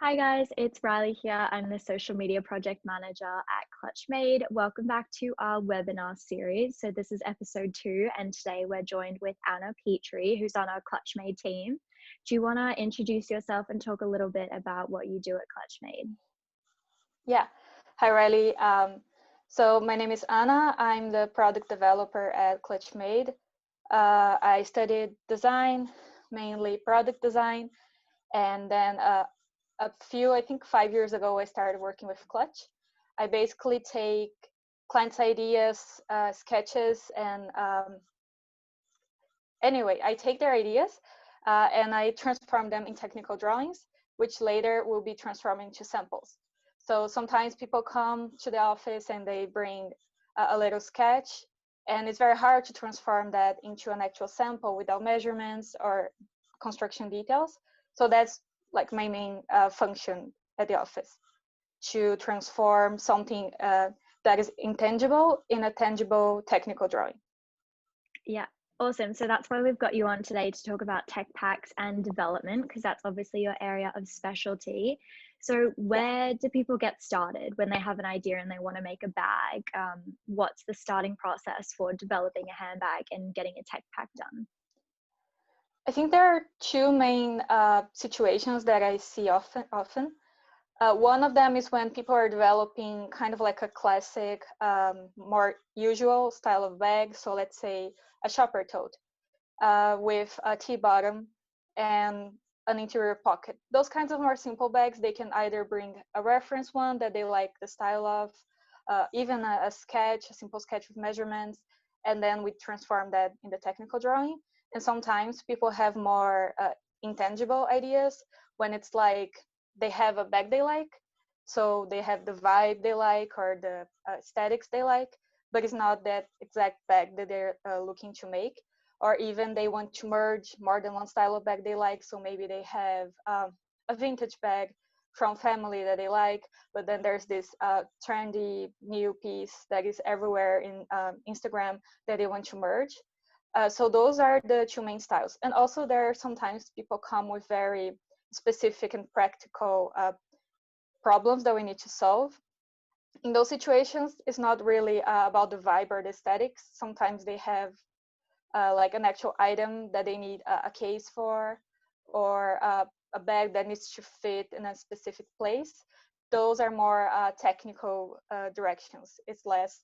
Hi guys, it's Riley here. I'm the social media project manager at ClutchMade. Welcome back to our webinar series. So this is episode 2, and today we're joined with Anna Petri, who's on our ClutchMade team. Do you want to introduce yourself and talk a little bit about what you do at ClutchMade? Yeah. Hi, Rylie. So my name is Anna. I'm the product developer at ClutchMade. I studied design, mainly product design, and then I think 5 years ago, I started working with Clutch. I basically take clients' ideas, sketches, and anyway, I take their ideas and I transform them in technical drawings, which later will be transformed into samples. So sometimes people come to the office and they bring a little sketch, and it's very hard to transform that into an actual sample without measurements or construction details. So that's like my main function at the office, to transform something that is intangible in a tangible technical drawing. Yeah, awesome. So that's why we've got you on today to talk about tech packs and development, because that's obviously your area of specialty. So where do people get started when they have an idea and they want to make a bag? What's the starting process for developing a handbag and getting a tech pack done? I think there are two main situations that I see often. One of them is when people are developing kind of like a classic, more usual style of bag. So let's say a shopper tote with a T-bottom and an interior pocket. Those kinds of more simple bags, they can either bring a reference one that they like the style of, even a sketch, a simple sketch with measurements, and then we transform that in the technical drawing. And sometimes people have more intangible ideas when it's like they have a bag they like, so they have the vibe they like or the aesthetics they like, but it's not that exact bag that they're looking to make. Or even they want to merge more than one style of bag they like, so maybe they have a vintage bag from family that they like, but then there's this trendy new piece that is everywhere in Instagram that they want to merge. So those are the two main styles. And also there are sometimes people come with very specific and practical problems that we need to solve. In those situations, it's not really about the vibe or the aesthetics. Sometimes they have like an actual item that they need a case for, or a bag that needs to fit in a specific place. Those are more technical directions. It's less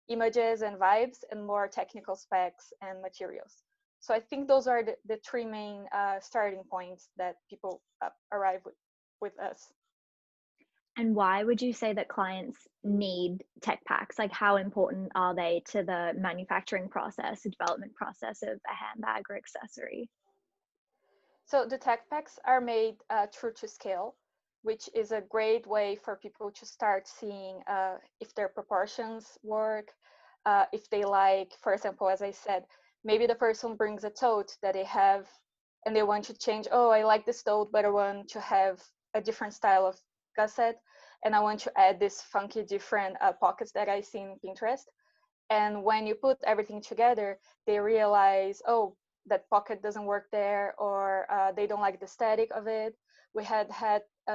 images and vibes and more technical specs and materials. So I think those are the three main starting points that people arrive with us. And why would you say that clients need tech packs? Like, how important are they to the manufacturing process, the development process of a handbag or accessory? So the tech packs are made true to scale, which is a great way for people to start seeing if their proportions work, if they like, for example, as I said, maybe the person brings a tote that they have and they want to change, oh, I like this tote, but I want to have a different style of gusset, and I want to add this funky different pockets that I see in Pinterest. And when you put everything together, they realize, oh, that pocket doesn't work there, or they don't like the aesthetic of it. We had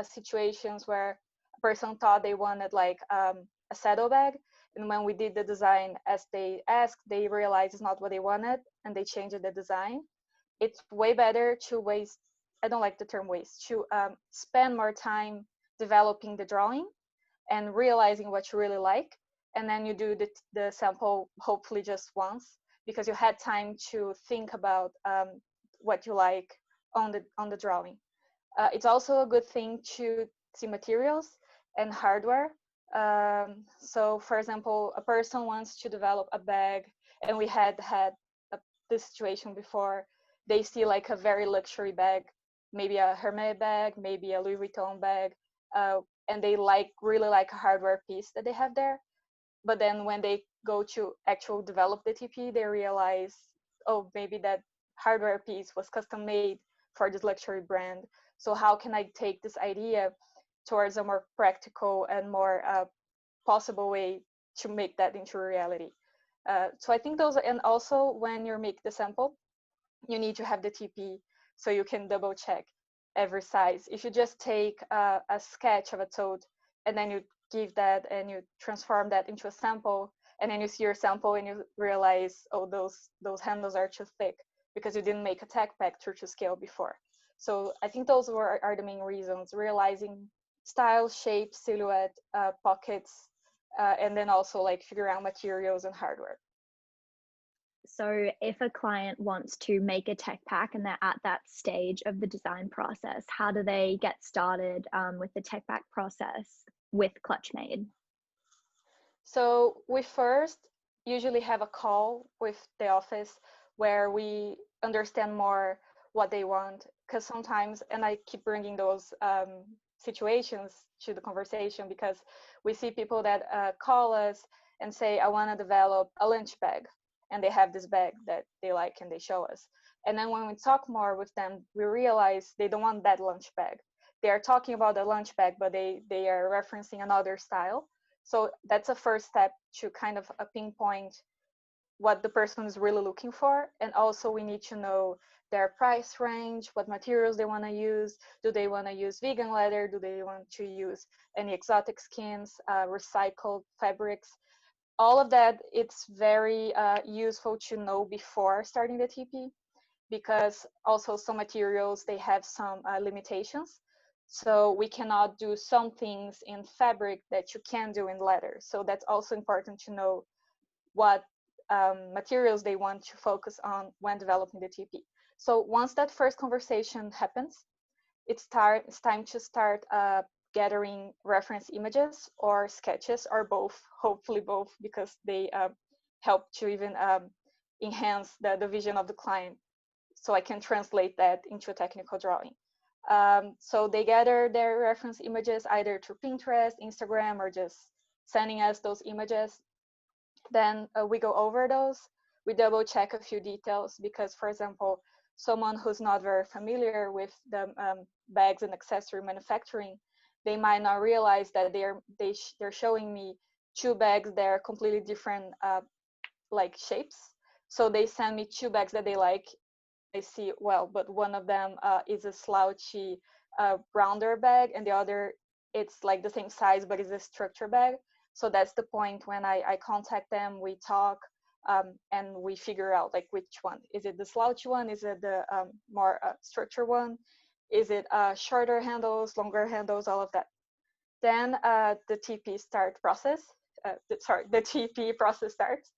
situations where a person thought they wanted like a saddlebag, and when we did the design as they asked, they realized it's not what they wanted, and they changed the design. It's way better to waste, I don't like the term waste, to spend more time developing the drawing and realizing what you really like, and then you do the sample hopefully just once, because you had time to think about what you like on the drawing. It's also a good thing to see materials and hardware. So for example, a person wants to develop a bag, and we had this situation before. They see like a very luxury bag, maybe a Hermes bag, maybe a Louis Vuitton bag, and they really like a hardware piece that they have there. But then when they go to actual develop the TP, they realize, oh, maybe that hardware piece was custom made for this luxury brand. So how can I take this idea towards a more practical and more possible way to make that into reality? So I think those, and also when you make the sample, you need to have the TP so you can double check. every size. If you just take a sketch of a toad and then you give that and you transform that into a sample, and then you see your sample and you realize, oh, those handles are too thick because you didn't make a tech pack true to scale before. So I think those are the main reasons: realizing style, shape, silhouette, pockets, and then also like figure out materials and hardware. So if a client wants to make a tech pack and they're at that stage of the design process, how do they get started with the tech pack process with ClutchMade? So we first usually have a call with the office where we understand more what they want, because sometimes, and I keep bringing those situations to the conversation, because we see people that call us and say, I want to develop a lunch bag, and they have this bag that they like and they show us. And then when we talk more with them, we realize they don't want that lunch bag. They are talking about the lunch bag, but they are referencing another style. So that's a first step to kind of pinpoint what the person is really looking for. And also we need to know their price range, what materials they want to use. Do they want to use vegan leather? Do they want to use any exotic skins, recycled fabrics? All of that, it's very useful to know before starting the TP, because also some materials, they have some limitations. So we cannot do some things in fabric that you can do in leather. So that's also important to know what materials they want to focus on when developing the TP. So once that first conversation happens, it's time to start gathering reference images or sketches, or both, hopefully both, because they help to even enhance the vision of the client. So I can translate that into a technical drawing. So they gather their reference images either through Pinterest, Instagram, or just sending us those images. Then we go over those. We double check a few details, because, for example, someone who's not very familiar with the bags and accessory manufacturing, they might not realize that they're showing me two bags that are completely different like shapes. So they send me two bags that they like. I see, well, but one of them is a slouchy rounder bag, and the other, it's like the same size, but it's a structure bag. So that's the point when I contact them, we talk, and we figure out like which one. Is it the slouchy one? Is it the more structure one? Is it shorter handles, longer handles, all of that? Then the TP start process, the TP process starts.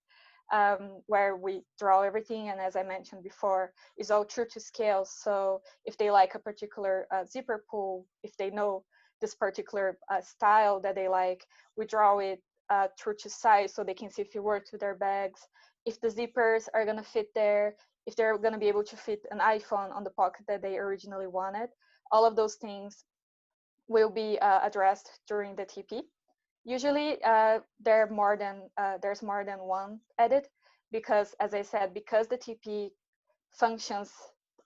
Where we draw everything, and as I mentioned before, is all true to scale. So if they like a particular zipper pull, if they know this particular style that they like, we draw it true to size, so they can see if it works with their bags, if the zippers are going to fit there, if they're going to be able to fit an iPhone on the pocket that they originally wanted. All of those things will be addressed during the TP. Usually there's more than one edit, because, as I said, because the TP functions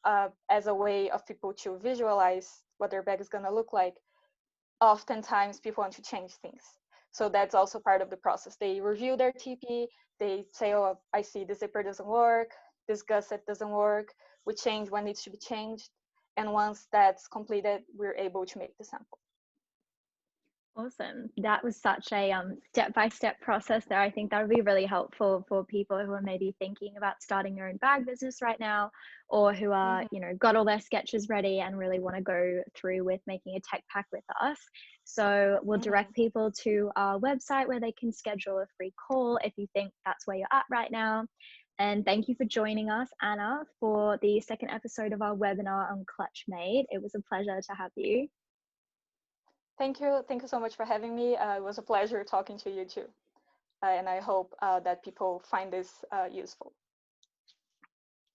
as a way of people to visualize what their bag is going to look like, oftentimes people want to change things. So that's also part of the process. They review their TP, they say, oh, I see the zipper doesn't work, this gusset doesn't work, we change what needs to be changed. And once that's completed, we're able to make the sample. Awesome. That was such a step-by-step process there. I think that would be really helpful for people who are maybe thinking about starting their own bag business right now, or who are, got all their sketches ready and really want to go through with making a tech pack with us. So we'll direct people to our website where they can schedule a free call if you think that's where you're at right now. And thank you for joining us, Anna, for the second episode of our webinar on ClutchMade. It was a pleasure to have you. Thank you so much for having me. It was a pleasure talking to you too. And I hope that people find this useful.